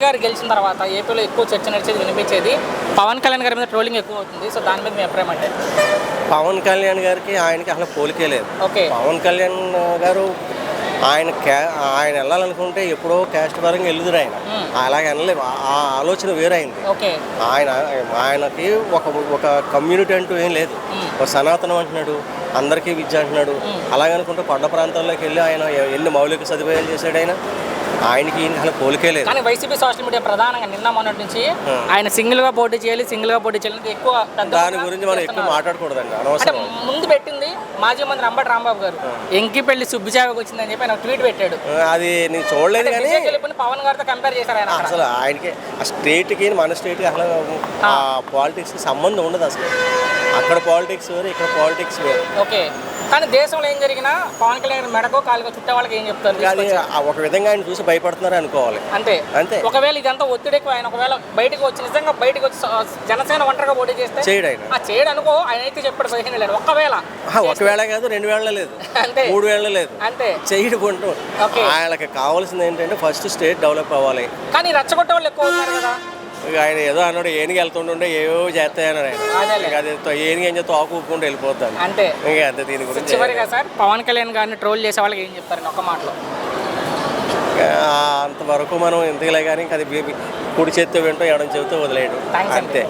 గారు గెలిచిన తర్వాత ఏపీలో ఎక్కువ చర్చ నడిచేది వినిపించేది పవన్ కళ్యాణ్ గారి మీద ట్రోలింగ్ ఎక్కువ అవుతుంది. సో దాని మీద మీ అభిప్రాయం అంటే? పవన్ కళ్యాణ్ గారికి ఆయనకి అసలు పోలికే లేదు. ఓకే. పవన్ కళ్యాణ్ గారు ఆయన వెళ్ళాలనుకుంటే ఎప్పుడో క్యాస్ట్ పరంగా వెళ్ళుదురు ఆయన. అలాగే అనలేదు. ఆ ఆలోచన వేరైంది. ఓకే. ఆయనకి ఒక కమ్యూనిటీ అంటూ ఏం లేదు. ఒక సనాతనం అంటున్నాడు, అందరికీ విద్య అంటున్నాడు. అలాగనుకుంటే కొండ ప్రాంతాల్లోకి వెళ్ళి ఆయన ఎన్ని మౌలిక సదుపాయాలు చేశాడు. ఆయనకి అసలు పోలికే లేదు. కానీ వైసీపీ సోషల్ మీడియా ప్రధానంగా నిన్న మొన్నటి నుంచి ఆయన సింగిల్ గా పోటీ చేయాలి ఎక్కువ దాని గురించి మనం ఎక్కువ మాట్లాడకూడదండి, అనవసరం. ముందు పెట్టింది మాజీ మంత్రి అంబటి రాంబాబు గారు ఎంకిపల్లి సుబ్బిచావకి వచ్చిందని చెప్పి ఆయన ట్వీట్ పెట్టాడు. అది నేను చూడలేదు కానీ పవన్ గారితో కంపేర్ చేశారు ఆయన. అసలు ఆయనకి ఆ స్టేట్కి మన స్టేట్కి అసలు ఆ పాలిటిక్స్కి సంబంధం ఉండదు. అసలు అక్కడ పాలిటిక్స్ వేరు, ఇక్కడ పాలిటిక్స్ వేరు. ఓకే. కానీ దేశంలో ఏం జరిగినా పవన్ కళ్యాణ్ మెడకో కాలుకో చుట్టే వాళ్ళకి ఏం చెప్తారు? అది ఒక విధంగా ఆయన చూసి భయపడుతున్నారు అనుకోవాలి. అంతే అంతే. ఒకవేళ ఇదంతా ఒత్తిడి ఎక్కువ ఆయన ఒకవేళ బయటకు వచ్చి నిజంగా బయటకు వచ్చి జనసేన ఒంటరిగా పోటీ చేస్తే చేయడు ఆయన. చేయడు అనుకో. ఆయన అయితే చెప్పాడు 15 ఏళ్ళు. ఒకవేళ కాదు, 2 వేళ లేదు, అంతే 3 వేళ లేదు, అంతే చేయడు కొంటూ. ఆయనకి కావాల్సింది ఏంటంటే ఫస్ట్ స్టేట్ డెవలప్ అవ్వాలి. కానీ రచ్చగొట్టే వాళ్ళు ఎక్కువ ఉన్నారు కదా. ఆయన ఏదో అన్నాడు, ఏనుగు వెళ్తుండే ఏవో చేస్తాయన్నాడు ఆయన. అది ఏనుగు ఏం చేస్తే ఆకు ఊపుకుంటూ వెళ్ళిపోతాను అంతే. ఇంకా అంతే. దీని గురించి చివరిగా సార్ పవన్ కళ్యాణ్ గారిని ట్రోల్ చేసే వాళ్ళకి ఏం చెప్తారు ఒక్క మాటలో? అంతవరకు మనం ఎందుకులే కానీ అది కుడి చేత్తో వింటూ ఎడం చేత్తో వదిలేయడం అంతే.